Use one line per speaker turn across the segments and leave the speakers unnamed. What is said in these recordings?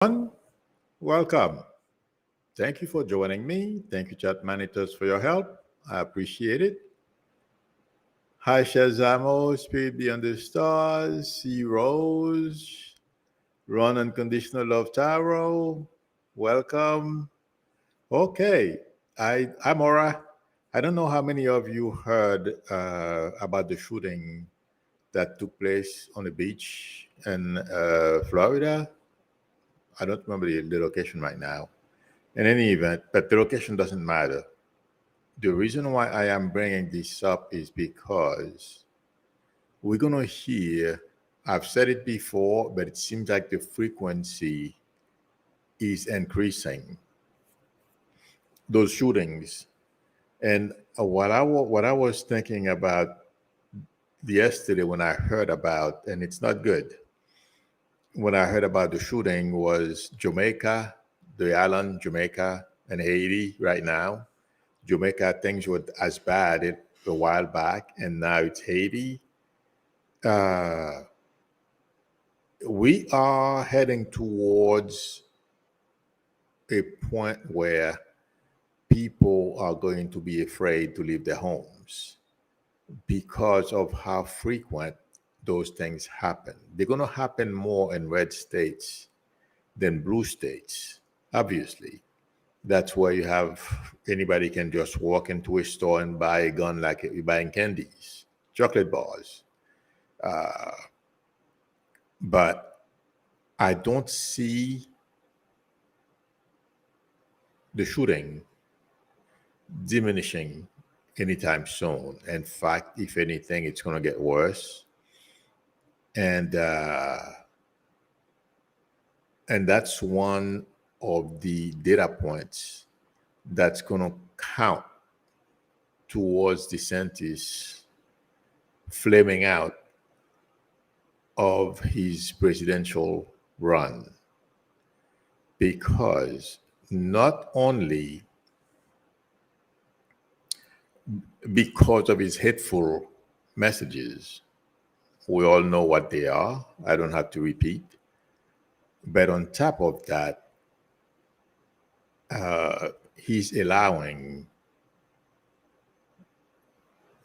Everyone, welcome. Thank you for joining me. Thank you, chat managers, for your help. I appreciate it. Hi, Shazamo, Spirit Beyond the Stars, C Rose, Run Unconditional Love Tarot. Welcome. Okay, I'm Aura. I don't know how many of you heard about the shooting that took place on the beach in Florida. I don't remember the location right now. In any event, but the location doesn't matter. The reason why I am bringing this up is because we're going to hear, I've said it before, but it seems like the frequency is increasing. Those shootings. And what I was thinking about yesterday when I heard about, and it's not good, when I heard about the shooting was Jamaica, the island Jamaica and Haiti right now. Jamaica, things were as bad a while back, and now it's Haiti. Uh, we are heading towards a point where people are going to be afraid to leave their homes because of how frequent those things happen. They're going to happen more in red states than blue states, obviously. That's where you have anybody can just walk into a store and buy a gun like you're buying candies, chocolate bars. But I don't see the shooting diminishing anytime soon. In fact, if anything, it's going to get worse. And that's one of the data points that's going to count towards DeSantis flaming out of his presidential run, because not only because of his hateful messages, we all know what they are, I don't have to repeat, but on top of that, he's allowing,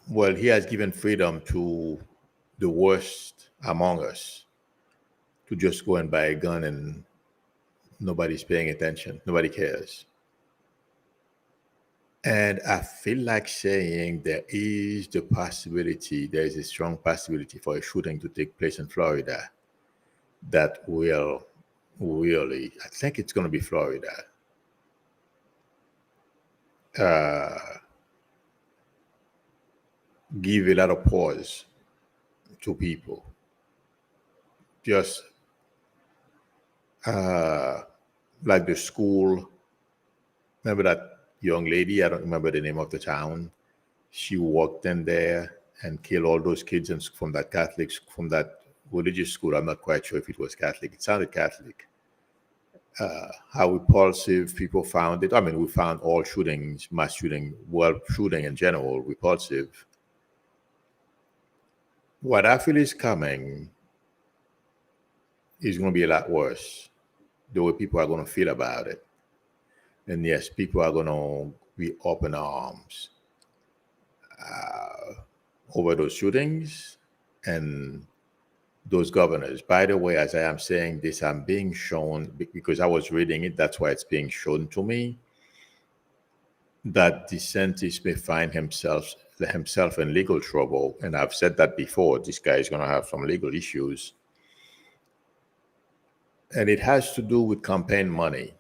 well, he has given freedom to the worst among us to just go and buy a gun and nobody's paying attention, nobody cares. And I feel like saying there is a strong possibility for a shooting to take place in Florida that will really, I think it's going to be Florida, give a lot of pause to people. Just like the school, remember that young lady, I don't remember the name of the town, she walked in there and killed all those kids from that religious school. I'm not quite sure if it was Catholic. It sounded Catholic. How repulsive people found it. I mean, we found all shootings, mass shooting, well, shooting in general, repulsive. What I feel is coming is going to be a lot worse, the way people are going to feel about it. And yes, people are going to be open arms over those shootings and those governors. By the way, as I am saying this, I'm being shown, because I was reading it, that's why it's being shown to me, that DeSantis may find himself in legal trouble. And I've said that before, this guy is going to have some legal issues. And it has to do with campaign money.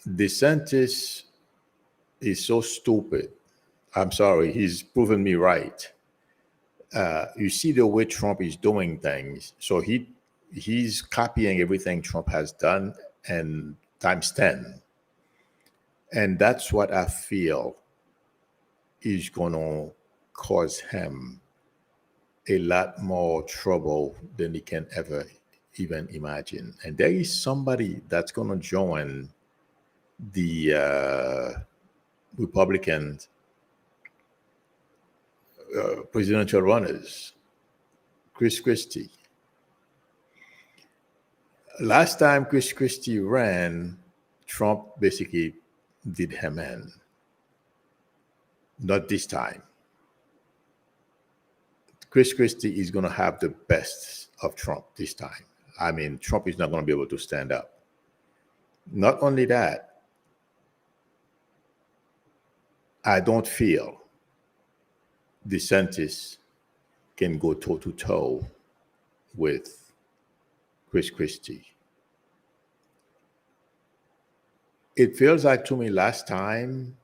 DeSantis is so stupid. I'm sorry, he's proven me right. You see the way Trump is doing things. So he's copying everything Trump has done and times 10. And that's what I feel is going to cause him a lot more trouble than he can ever even imagine. And there is somebody that's going to join the Republican presidential runners, Chris Christie. Last time Chris Christie ran, Trump basically did him in. Not this time. Chris Christie is going to have the best of Trump this time. I mean, Trump is not going to be able to stand up. Not only that, I don't feel DeSantis can go toe-to-toe with Chris Christie. It feels like to me last time,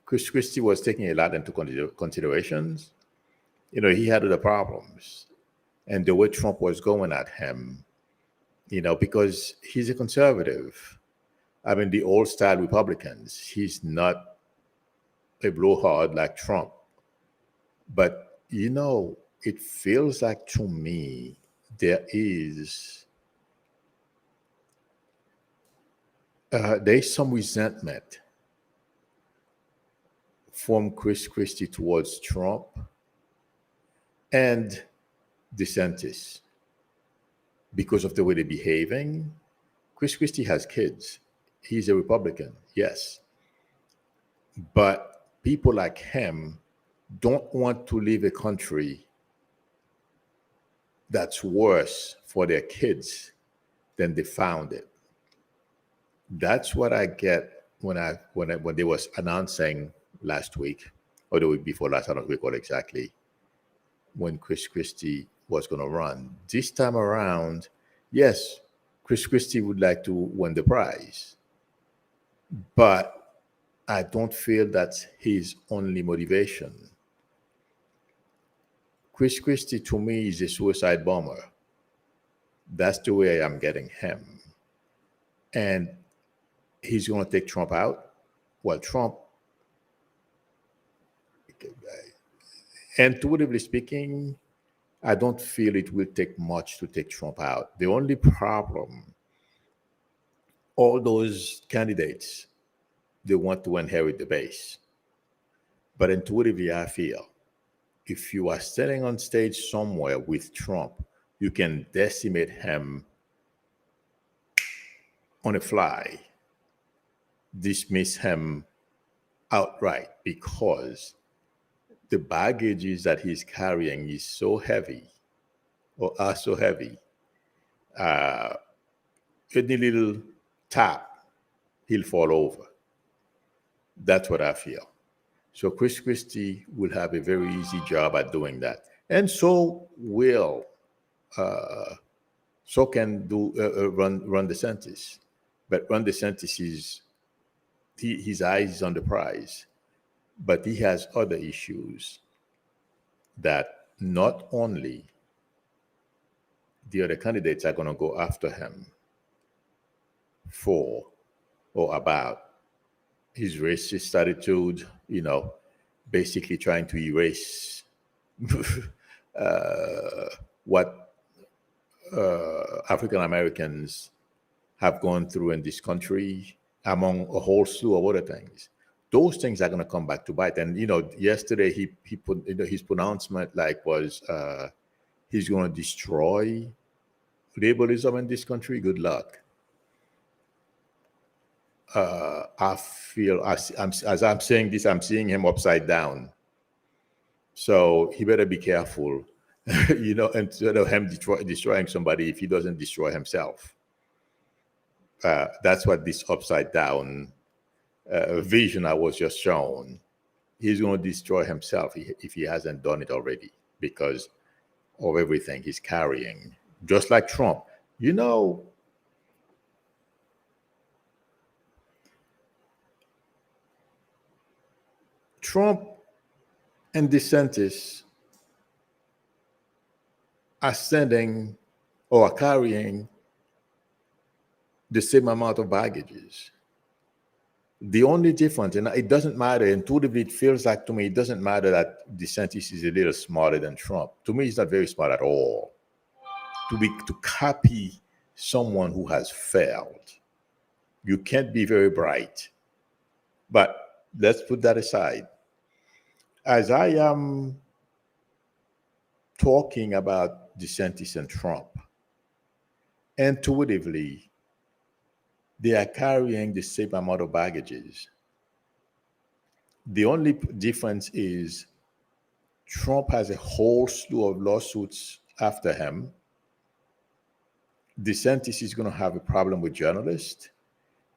Chris Christie was taking a lot into considerations. You know, he had other problems. And the way Trump was going at him, you know, because he's a conservative. I mean, the old style Republicans, he's not a blowhard like Trump. But, you know, it feels like to me there's some resentment from Chris Christie towards Trump and DeSantis because of the way they're behaving. Chris Christie has kids. He's a Republican, yes. But people like him don't want to leave a country that's worse for their kids than they found it. That's what I get when they was announcing last week or the week before last, I don't recall exactly, when Chris Christie was going to run. This time around, yes, Chris Christie would like to win the prize, but I don't feel that's his only motivation. Chris Christie, to me, is a suicide bomber. That's the way I'm getting him. And he's going to take Trump out. Well, Trump, intuitively speaking, I don't feel it will take much to take Trump out. The only problem, all those candidates, they want to inherit the base. But intuitively, I feel if you are standing on stage somewhere with Trump, you can decimate him on a fly, dismiss him outright, because the baggages that he's carrying is so heavy, or are so heavy. Any little tap, he'll fall over. That's what I feel. So Chris Christie will have a very easy job at doing that, and so can do Ron DeSantis. But Ron DeSantis his eyes is on the prize, but he has other issues that not only the other candidates are going to go after him for or about his racist attitude, you know, basically trying to erase what African Americans have gone through in this country, among a whole slew of other things. Those things are going to come back to bite. And, you know, yesterday he put, you know, his pronouncement was he's going to destroy liberalism in this country. Good luck. I feel as I'm saying this, I'm seeing him upside down. So he better be careful, you know, instead of him destroying somebody, if he doesn't destroy himself. That's what this upside down vision I was just shown. He's going to destroy himself if he hasn't done it already, because of everything he's carrying. Just like Trump. You know, Trump and DeSantis are sending or are carrying the same amount of baggages. The only difference, and it doesn't matter, intuitively it feels like to me, it doesn't matter that DeSantis is a little smarter than Trump. To me, he's not very smart at all. To copy someone who has failed, you can't be very bright. But let's put that aside. As I am talking about DeSantis and Trump, intuitively, they are carrying the same amount of baggages. The only difference is Trump has a whole slew of lawsuits after him. DeSantis is going to have a problem with journalists.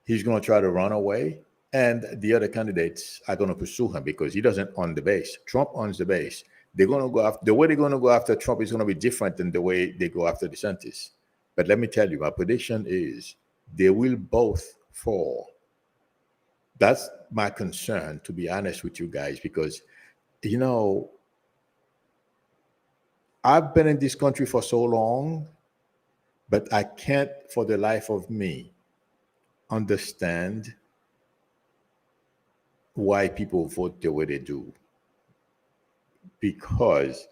He's going to try to run away. And the other candidates are going to pursue him because he doesn't own the base. Trump owns the base. They're going to go after, the way they're going to go after Trump is going to be different than the way they go after DeSantis. But let me tell you, my prediction is they will both fall. That's my concern, to be honest with you guys, because, you know, I've been in this country for so long, but I can't for the life of me understand why people vote the way they do. Because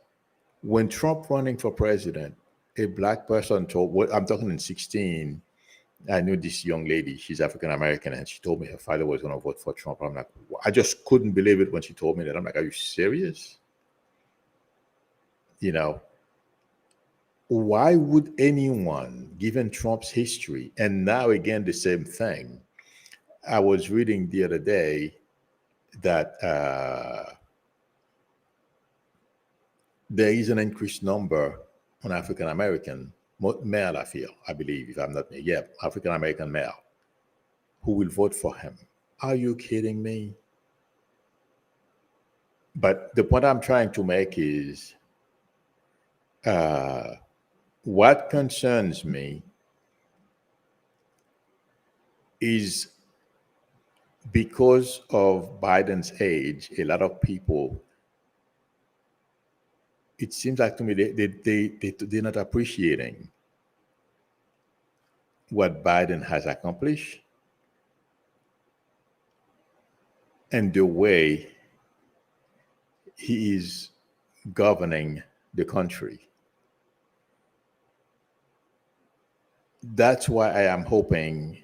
when Trump running for president, a black person told, what I'm talking in 16, I knew this young lady, she's African American, and she told me her father was going to vote for Trump. I'm like, I just couldn't believe it when she told me that. I'm like, are you serious? You know, why would anyone, given Trump's history, and now again the same thing? I was reading the other day that there is an increased number on African American male, I believe, if I'm not, yeah, African American male, who will vote for him. Are you kidding me? But the point I'm trying to make is what concerns me is because of Biden's age, a lot of people, it seems like to me they're not appreciating what Biden has accomplished and the way he is governing the country. That's why I am hoping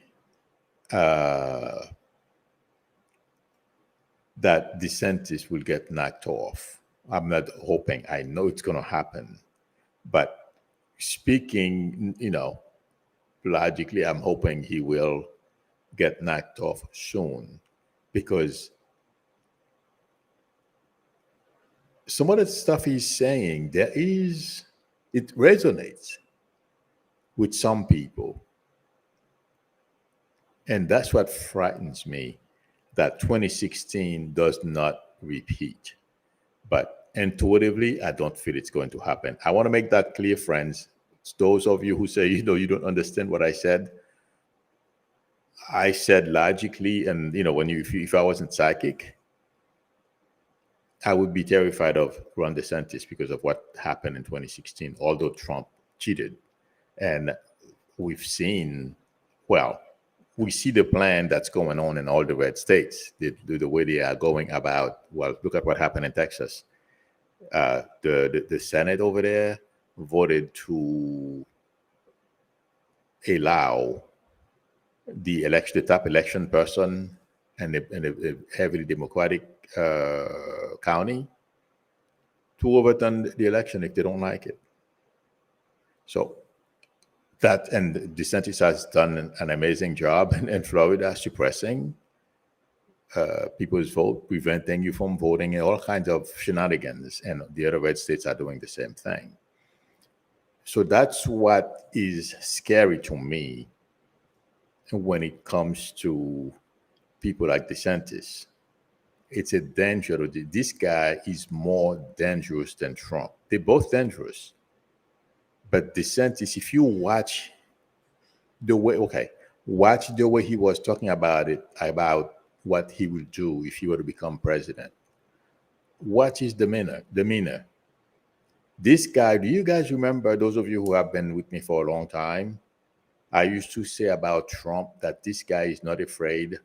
that DeSantis will get knocked off. I'm not hoping. I know it's going to happen. But speaking, you know, logically, I'm hoping he will get knocked off soon, because some of the stuff he's saying, it resonates with some people. And that's what frightens me, that 2016 does not repeat. But intuitively, I don't feel it's going to happen. I want to make that clear, friends. It's those of you who say, you know, you don't understand what I said. I said logically, and, you know, if I wasn't psychic, I would be terrified of Ron DeSantis because of what happened in 2016, although Trump cheated. And we've seen, well, we see the plan that's going on in all the red states, the way they are going about. Well, look at what happened in Texas. The Senate over there voted to allow the top election person in a heavily Democratic county to overturn the election if they don't like it. So that, and DeSantis has done an amazing job in Florida suppressing people's vote, preventing you from voting, and all kinds of shenanigans. And the other red states are doing the same thing. So that's what is scary to me when it comes to people like DeSantis. It's a danger. This guy is more dangerous than Trump. They're both dangerous. But DeSantis, if you watch the way he was talking about what he will do if he were to become president. Watch his demeanor. This guy, do you guys remember, those of you who have been with me for a long time, I used to say about Trump that this guy is not afraid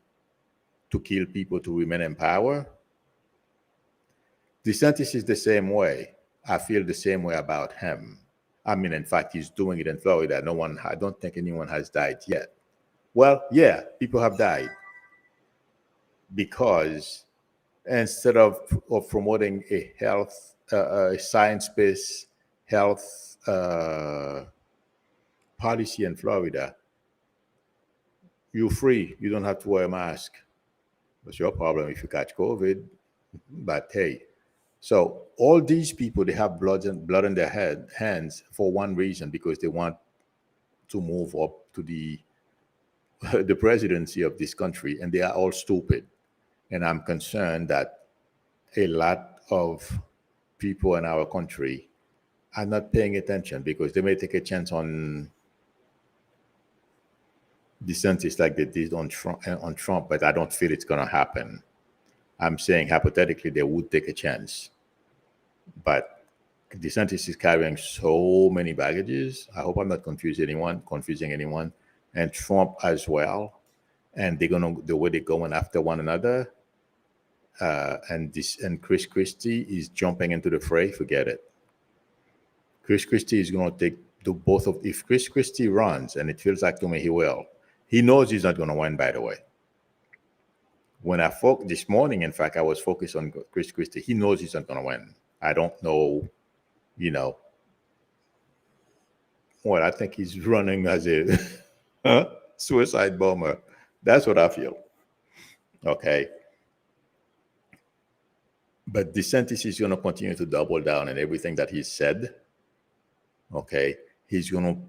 to kill people to remain in power? DeSantis is the same way. I feel the same way about him. I mean, in fact, he's doing it in Florida. I don't think anyone has died yet. Well, yeah, people have died because instead of promoting a health, a science-based health policy in Florida. You're free. You don't have to wear a mask. It's your problem if you catch COVID. But hey, so all these people, they have blood in their hands for one reason, because they want to move up to the the presidency of this country, and they are all stupid. And I'm concerned that a lot of people in our country are not paying attention, because they may take a chance on DeSantis like they did on Trump, but I don't feel it's going to happen. I'm saying hypothetically they would take a chance, but DeSantis is carrying so many baggages. I hope I'm not confusing anyone, and Trump as well. And they're gonna the way they're going after one another. And Chris Christie is jumping into the fray. Forget it. Chris Christie is gonna take the both of. If Chris Christie runs, and it feels like to me he will, he knows he's not gonna win. By the way, when I this morning, in fact, I was focused on Chris Christie. He knows he's not gonna win. I don't know. Well, I think he's running as a suicide bomber. That's what I feel. Okay. But DeSantis is going to continue to double down on everything that he said. Okay. He's going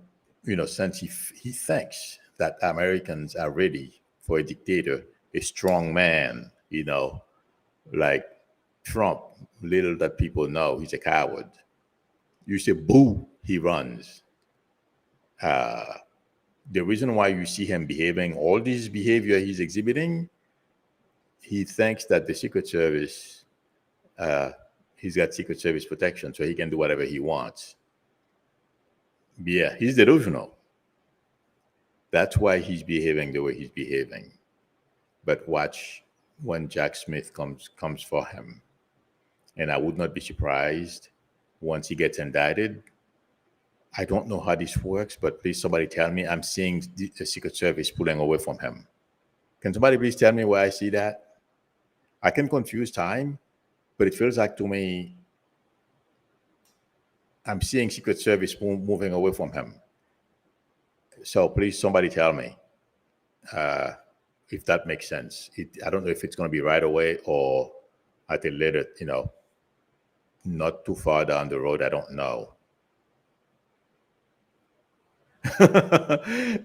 to, since he thinks that Americans are ready for a dictator, a strong man, like Trump, little that people know, he's a coward. You say, boo, he runs. The reason why you see him behaving, all this behavior he's exhibiting, he thinks that the Secret Service, he's got Secret Service protection, so he can do whatever he wants. Yeah, he's delusional. That's why he's behaving the way he's behaving. But watch when Jack Smith comes for him. And I would not be surprised once he gets indicted. I don't know how this works, but please somebody tell me. I'm seeing the Secret Service pulling away from him. Can somebody please tell me where I see that? I can confuse time, but it feels like to me I'm seeing Secret Service moving away from him. So please somebody tell me if that makes sense. I don't know if it's going to be right away or at a later, not too far down the road. I don't know.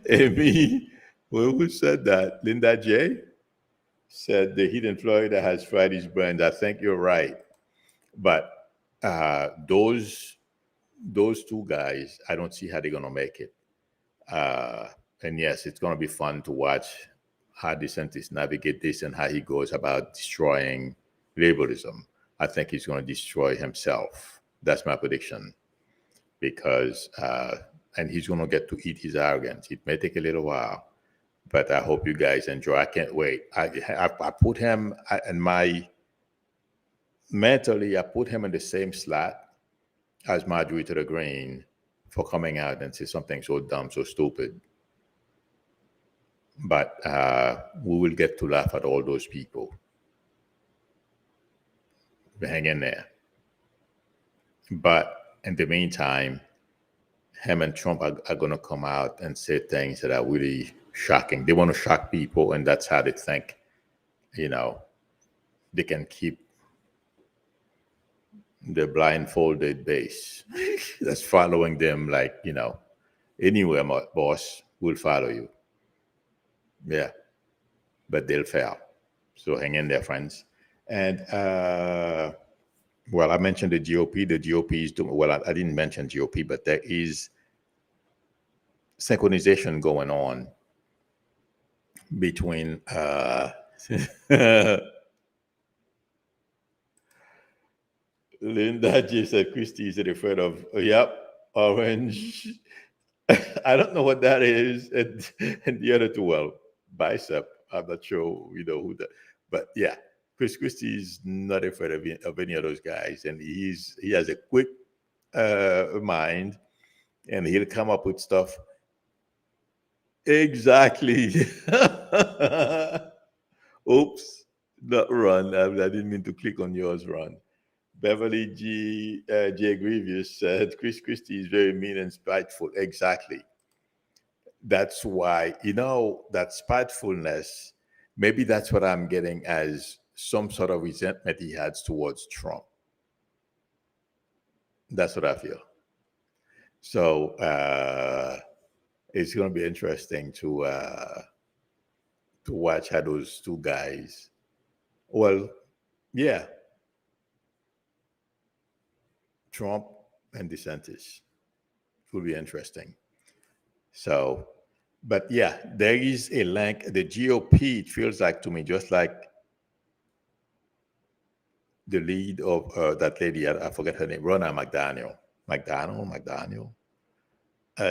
Amy, who said that? Linda J said the heat in Florida has fried his brains. I think you're right. But those two guys, I don't see how they're going to make it. And yes, it's going to be fun to watch how DeSantis navigate this and how he goes about destroying liberalism. I think he's going to destroy himself. That's my prediction. Because, and he's going to get to eat his arrogance. It may take a little while, but I hope you guys enjoy. I can't wait. I put him mentally, I put him in the same slot as Marjorie to the Green for coming out and say something so dumb, so stupid. But we will get to laugh at all those people. Hang in there. But in the meantime, him and Trump are going to come out and say things that are really shocking. They want to shock people, and that's how they think, they can keep the blindfolded base that's following them like, anywhere, boss will follow you. Yeah, but they'll fail. So hang in there, friends. And, well, I mentioned the GOP. The GOP is doing, well, I didn't mention GOP, but there is synchronization going on between Linda J said Christie is afraid of, orange. I don't know what that is. And the other two, well, bicep. I'm not sure, who that. But yeah, Chris Christie is not afraid of any of those guys. And he has a quick mind, and he'll come up with stuff. Exactly. Oops, not Ron. I didn't mean to click on yours, Ron. Beverly J. Grievous said Chris Christie is very mean and spiteful. Exactly. That's why, that spitefulness, maybe that's what I'm getting as some sort of resentment he has towards Trump. That's what I feel. So it's going to be interesting to watch how those two guys. Well, yeah, Trump and DeSantis will be interesting. So, but yeah, there is a link. The GOP, it feels like to me, just like the lead of that lady, I forget her name, Ronna McDaniel.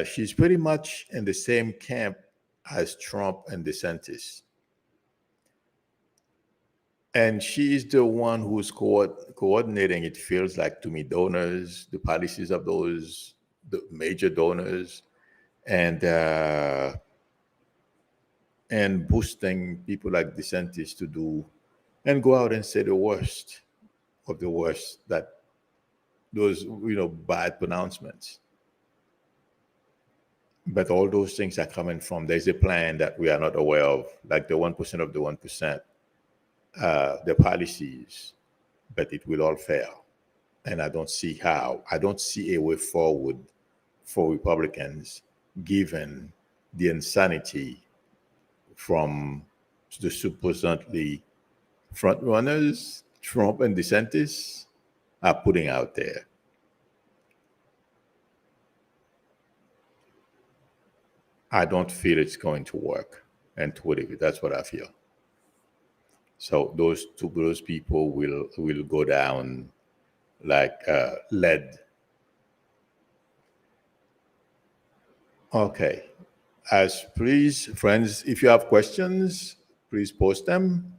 She's pretty much in the same camp as Trump and DeSantis. And she's the one who's coordinating, it feels like to me, donors, the policies of the major donors, and boosting people like DeSantis to do and go out and say the worst of the worst, that those bad pronouncements. But all those things are coming from, there's a plan that we are not aware of, like the 1% of the 1%, the policies, but it will all fail. And I don't see a way forward for Republicans, given the insanity from the supposedly front runners, Trump and DeSantis, are putting out there. I don't feel it's going to work. And that's what I feel. So those people will go down like lead. Okay. Please, friends, if you have questions, please post them.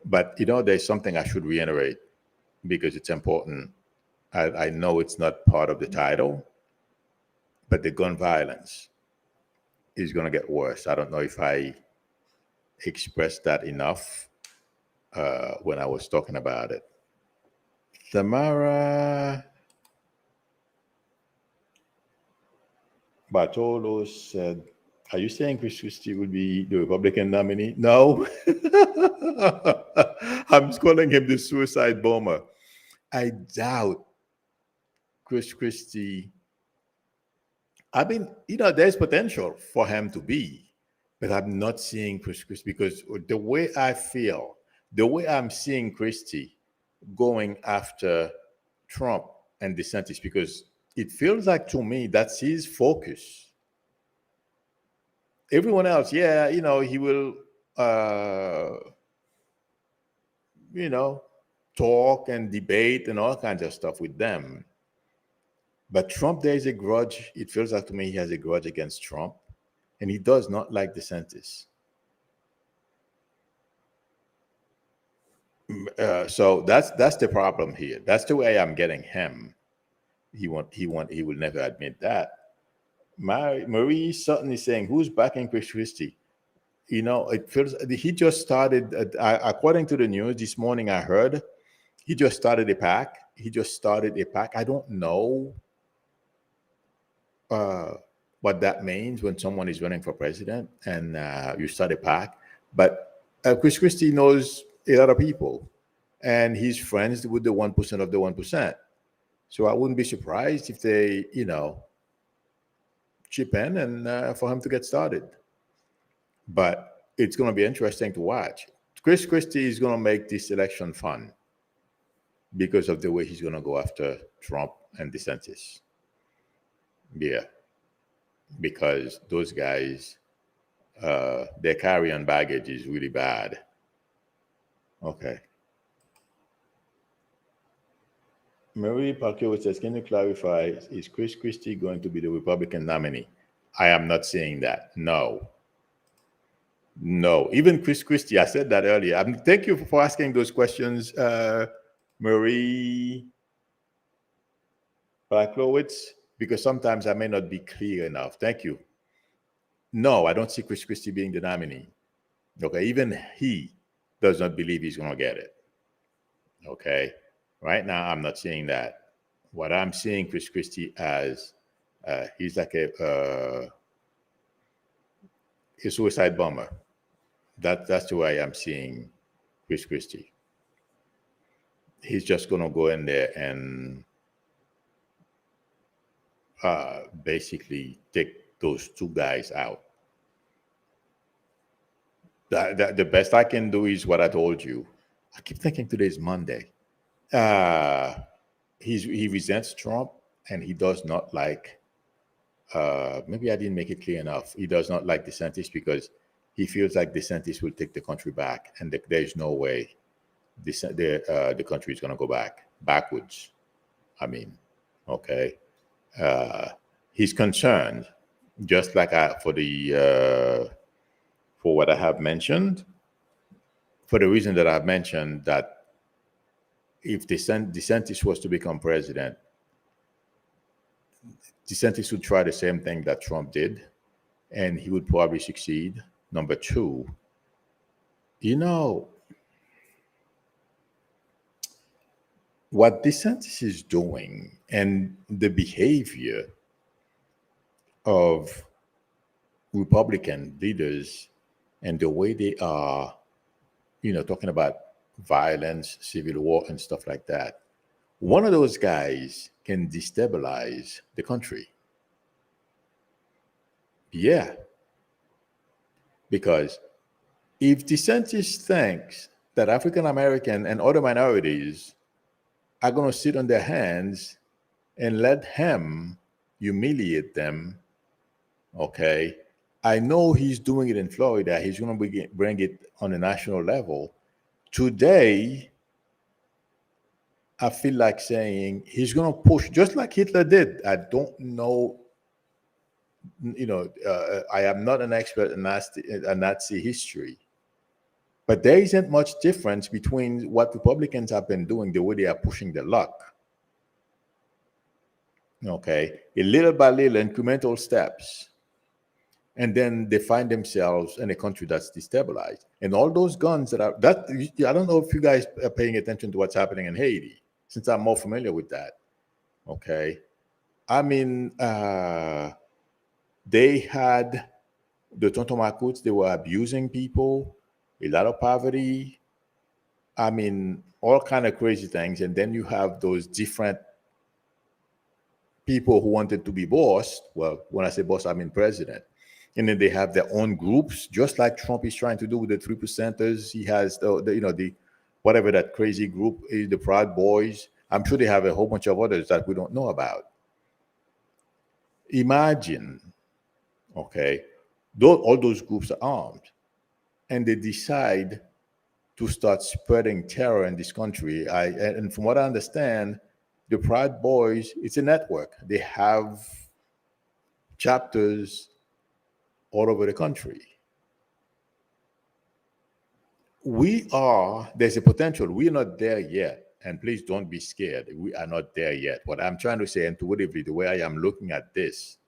But there's something I should reiterate because it's important. I know it's not part of the title, but the gun violence is going to get worse. I don't know if I expressed that enough when I was talking about it. Tamara Bartolo said, are you saying Chris Christie will be the Republican nominee? No. I'm calling him the suicide bomber. I doubt Chris Christie. I mean, there's potential for him to be, but I'm not seeing Chris Christie because the way I'm seeing Christie going after Trump and DeSantis, because it feels like to me that's his focus. Everyone else, he will, talk and debate and all kinds of stuff with them. But Trump, there is a grudge. It feels like to me he has a grudge against Trump, and he does not like DeSantis. So that's the problem here. That's the way I'm getting him. He will never admit that. Marie Sutton is saying, who's backing Chris Christie? It feels he just started. According to the news this morning, I heard he just started a PAC. I don't know what that means when someone is running for president and you start a PAC. But Chris Christie knows a lot of people, and he's friends with the 1% of the 1%. So I wouldn't be surprised if they, chip in and for him to get started. But it's going to be interesting to watch. Chris Christie is going to make this election fun because of the way he's going to go after Trump and DeSantis. Yeah, because those guys, their carry-on baggage is really bad. Okay. Marie Parker says, can you clarify, is Chris Christie going to be the Republican nominee? I am not saying that. No. Even Chris Christie, I said that earlier. Thank you for asking those questions, Marie Parklowitz, because sometimes I may not be clear enough. Thank you. No, I don't see Chris Christie being the nominee. Okay, even he does not believe he's going to get it. Okay, right now I'm not seeing that. What I'm seeing Chris Christie as, he's like a suicide bomber. That's the way I'm seeing Chris Christie. He's just going to go in there and basically take those two guys out. The best I can do is what I told you. I keep thinking today's Monday. He resents Trump, and he does not like. Maybe I didn't make it clear enough. He does not like DeSantis because he feels like DeSantis will take the country back, and there's no way the country is going to go backwards. I mean, okay. He's concerned, just like for what I have mentioned, for the reason that I've mentioned, that if DeSantis was to become president, DeSantis would try the same thing that Trump did, and he would probably succeed. Number two, what DeSantis is doing and the behavior of Republican leaders and the way they are, talking about violence, civil war, and stuff like that. One of those guys can destabilize the country. Yeah. Because if DeSantis thinks that African American and other minorities are going to sit on their hands and let him humiliate them, okay, I know he's doing it in Florida. He's going to bring it on a national level. Today, I feel like saying he's going to push, just like Hitler did. I don't know, I am not an expert in Nazi history, but there isn't much difference between what Republicans have been doing, the way they are pushing the luck. Okay, a little by little, incremental steps. And then they find themselves in a country that's destabilized. And all those guns I don't know if you guys are paying attention to what's happening in Haiti, since I'm more familiar with that. Okay. I mean, they had the Tonton Macoutes, they were abusing people, a lot of poverty. I mean, all kind of crazy things. And then you have those different people who wanted to be boss. Well, when I say boss, I mean president. And then they have their own groups, just like Trump is trying to do with the 3%ers. He has the whatever that crazy group is, the Proud Boys. I'm sure they have a whole bunch of others that we don't know about. Imagine, okay, all those groups are armed, and they decide to start spreading terror in this country. And from what I understand, the Proud Boys, it's a network. They have chapters all over the country. There's a potential. We're not there yet. And please don't be scared. We are not there yet. What I'm trying to say, intuitively, the way I am looking at this,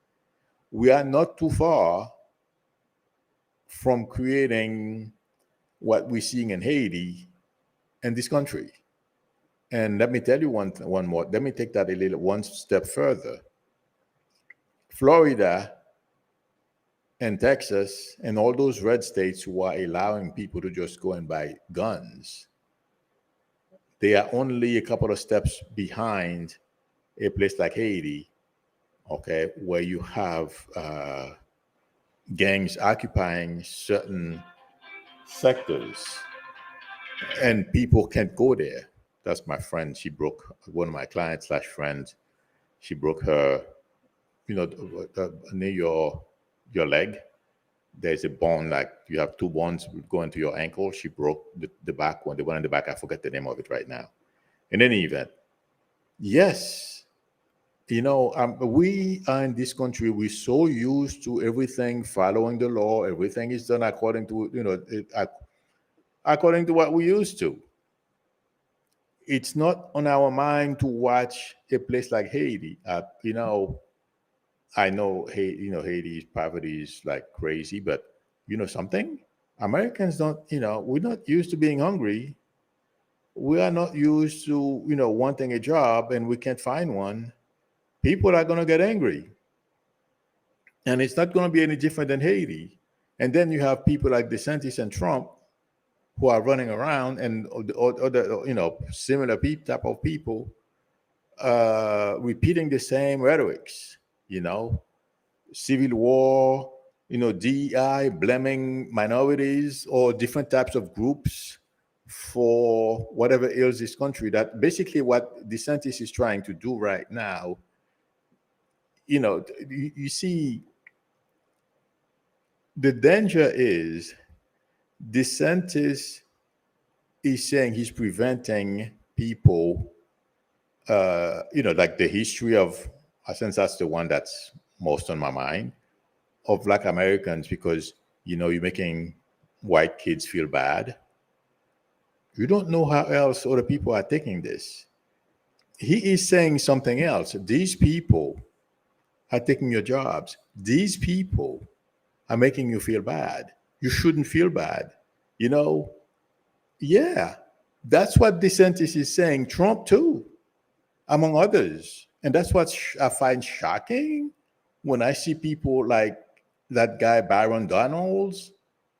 we are not too far from creating what we're seeing in Haiti in this country. And let me tell you one more. Let me take that one step further. Florida and Texas and all those red states who are allowing people to just go and buy guns, they are only a couple of steps behind a place like Haiti, okay, where you have gangs occupying certain sectors and people can't go there. That's my friend. She broke, one of my clients / friends, she broke her, near your leg. There's a bone, like you have two bones going to your ankle. She broke the back one, the one in the back. I forget the name of it right now. In any event, yes, we are in this country. We're so used to everything following the law. Everything is done according to, according to what we used to. It's not on our mind to watch a place like Haiti. I know, Haiti's poverty is like crazy, but you know something? Americans don't, we're not used to being hungry. We are not used to, wanting a job and we can't find one. People are going to get angry. And it's not going to be any different than Haiti. And then you have people like DeSantis and Trump who are running around, and other, similar type of people repeating the same rhetorics, civil war, DEI, blaming minorities or different types of groups for whatever ails this country. That basically what DeSantis is trying to do right now. You see, the danger is DeSantis is saying he's preventing people, like the history of, since that's the one that's most on my mind, of Black Americans, because, you're making white kids feel bad. You don't know how else other people are taking this. He is saying something else. These people are taking your jobs. These people are making you feel bad. You shouldn't feel bad. Yeah, that's what DeSantis is saying. Trump too, among others. And that's what I find shocking when I see people like that guy, Byron Donalds.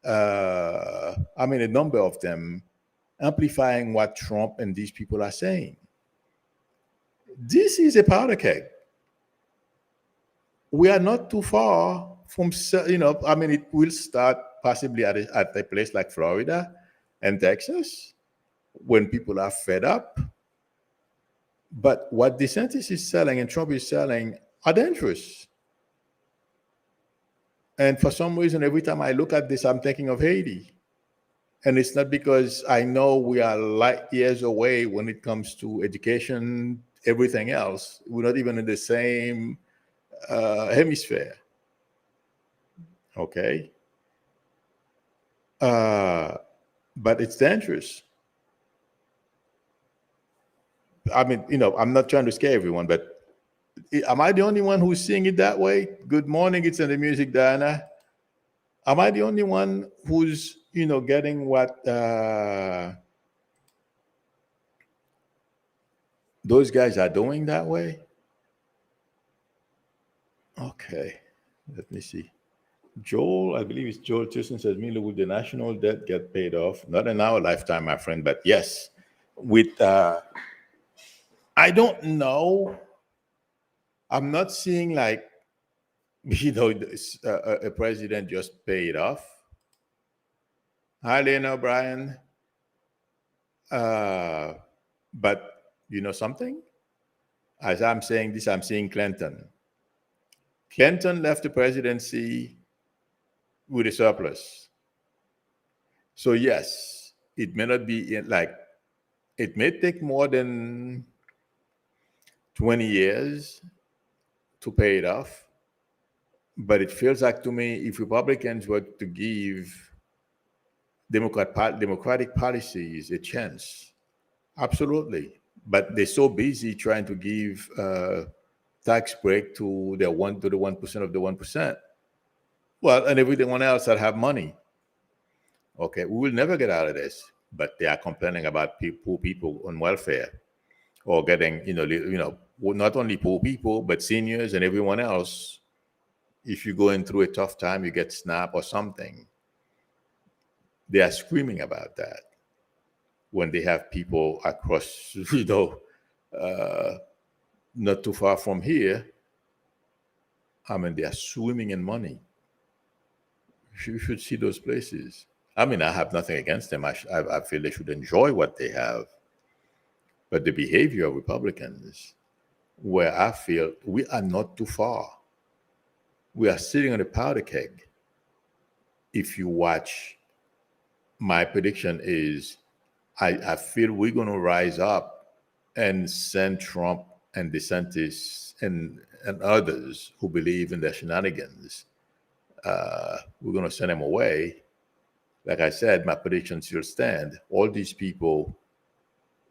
A number of them amplifying what Trump and these people are saying. This is a powder keg. We are not too far from, it will start possibly at a place like Florida and Texas when people are fed up. But what DeSantis is selling and Trump is selling are dangerous. And for some reason, every time I look at this, I'm thinking of Haiti. And it's not because I know we are light years away when it comes to education, everything else. We're not even in the same hemisphere. Okay. But it's dangerous. I'm not trying to scare everyone, but am I the only one who's seeing it that way? Good morning, it's in the music, Diana. Am I the only one who's, getting what those guys are doing that way? Okay, let me see. Joel, I believe it's Joel Tucson says, Milou, will the national debt get paid off? Not in our lifetime, my friend, but yes. With, I don't know. I'm not seeing like, a president just pay it off. Hi, Lena O'Brien. But you know something? As I'm saying this, I'm seeing Clinton. Clinton left the presidency with a surplus. So yes, it may not be it may take more than 20 years to pay it off. But it feels like to me, if Republicans were to give democratic policies a chance, absolutely. But they're so busy trying to give tax break to the 1% of the 1%. Well, and everyone else that have money. Okay, we will never get out of this. But they are complaining about poor people on welfare, or getting, not only poor people, but seniors and everyone else. If you're going through a tough time, you get SNAP or something. They are screaming about that when they have people across, not too far from here. They are swimming in money. You should see those places. I have nothing against them. I feel they should enjoy what they have. But the behavior of Republicans, where I feel we are not too far. We are sitting on a powder keg. If you watch, my prediction is I feel we're going to rise up and send Trump and DeSantis and others who believe in their shenanigans. We're going to send them away. Like I said, my prediction still stand. All these people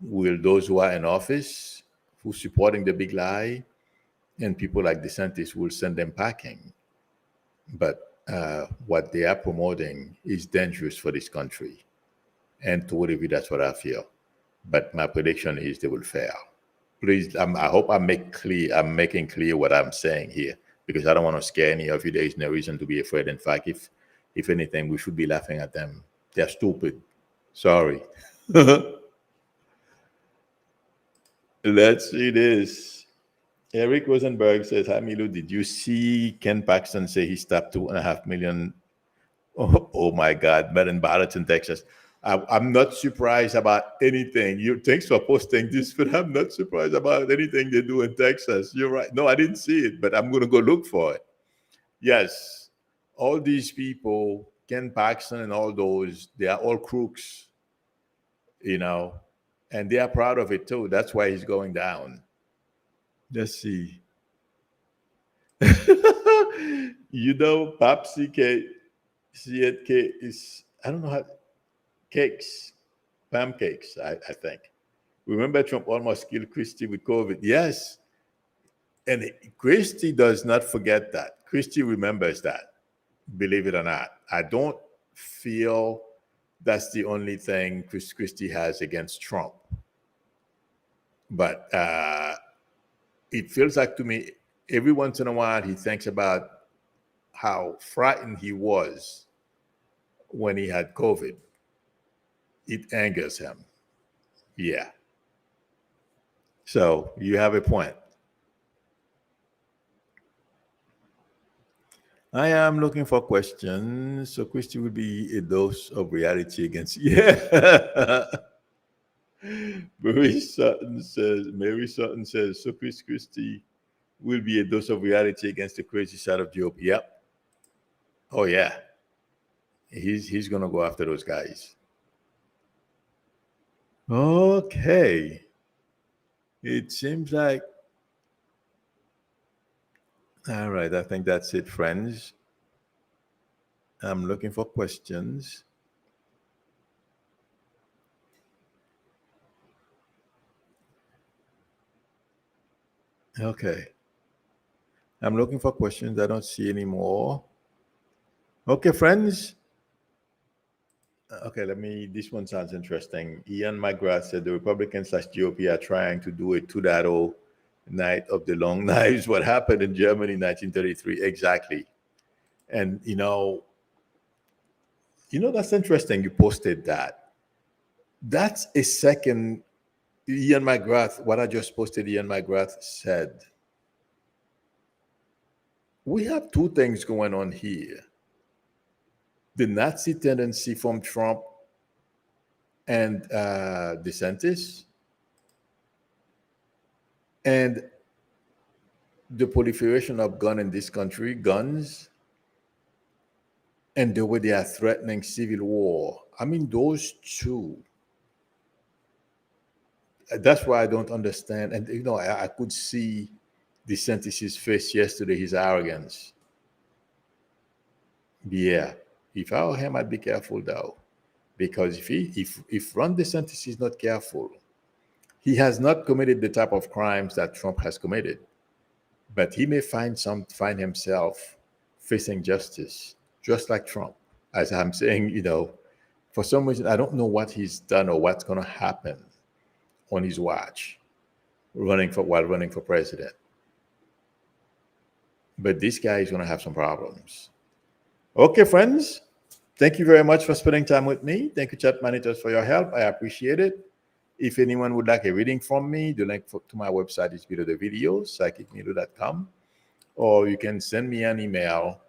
those who are in office, who supporting the big lie, and people like DeSantis will send them packing. But what they are promoting is dangerous for this country. And to whatever, that's what I feel. But my prediction is they will fail. Please, I hope I'm making clear what I'm saying here, because I don't want to scare any of you. There is no reason to be afraid. In fact, if If anything, we should be laughing at them. They're stupid. Sorry. Let's see this. Eric Rosenberg says, "Hi Milou, did you see Ken Paxton say he stopped 2.5 million? Oh my God, mail-in ballots in Texas." I'm not surprised about anything. Thanks for posting this, but I'm not surprised about anything they do in Texas. You're right. No, I didn't see it, but I'm going to go look for it. Yes, all these people, Ken Paxton and all those, they are all crooks, and they are proud of it too. That's why he's going down. Let's see. Popsy K, C8K is, I don't know how, cakes, pancakes, I think. Remember Trump almost killed Christie with COVID? Yes. And Christie does not forget that. Christie remembers that, believe it or not. I don't feel that's the only thing Christie has against Trump. But it feels like to me, every once in a while, he thinks about how frightened he was when he had COVID. It angers him. Yeah. So you have a point. I am looking for questions. So Christie will be a dose of reality against. Yeah. Mary Sutton says, so Christie will be a dose of reality against the crazy side of GOP. Yep. Oh yeah. He's gonna go after those guys. Okay. It seems like, all right, I think that's it, friends. I'm looking for questions. Okay. I'm looking for questions. I don't see any more. Okay, friends. Okay, this one sounds interesting. Ian McGrath said the Republicans/GOP are trying to do a 2.0 night of the long knives. What happened in Germany in 1933? Exactly. And, that's interesting. You posted that. That's a second, Ian McGrath, what I just posted, Ian McGrath said, we have two things going on here. The Nazi tendency from Trump and DeSantis, and the proliferation of guns in this country, guns, and the way they are threatening civil war. I mean, those two. That's why I don't understand. And, I could see DeSantis' face yesterday, his arrogance. Yeah. If I were him, I'd be careful, though. Because if Ron DeSantis is not careful, he has not committed the type of crimes that Trump has committed. But he may find himself facing justice, just like Trump. As I'm saying, for some reason, I don't know what he's done or what's going to happen on his watch, while running for president. But this guy is going to have some problems. Okay, friends. Thank you very much for spending time with me. Thank you, chat managers, for your help. I appreciate it. If anyone would like a reading from me, the link to my website is below the video, psychicmilou.com. Or you can send me an email,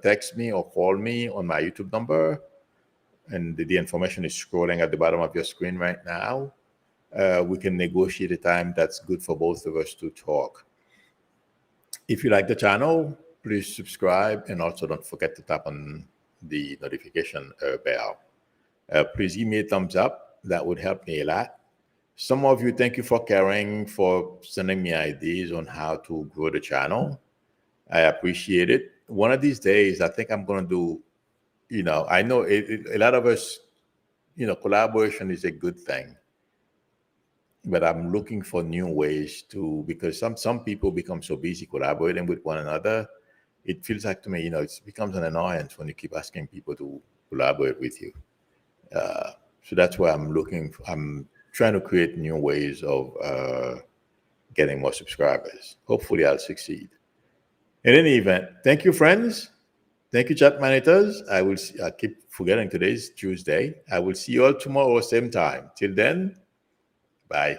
text me or call me on my YouTube number. And the information is scrolling at the bottom of your screen right now. We can negotiate a time that's good for both of us to talk. If you like the channel, please subscribe, and also don't forget to tap on the notification bell. Please give me a thumbs up. That would help me a lot. Some of you, thank you for caring, for sending me ideas on how to grow the channel. I appreciate it. One of these days, I think I'm going to do, I know a lot of us, collaboration is a good thing. But I'm looking for new ways because some people become so busy collaborating with one another. It feels like to me, it becomes an annoyance when you keep asking people to collaborate with you. So that's why I'm trying to create new ways of getting more subscribers. Hopefully I'll succeed. In any event, thank you, friends. Thank you, chat monitors. I keep forgetting today's Tuesday. I will see you all tomorrow, same time. Till then, bye.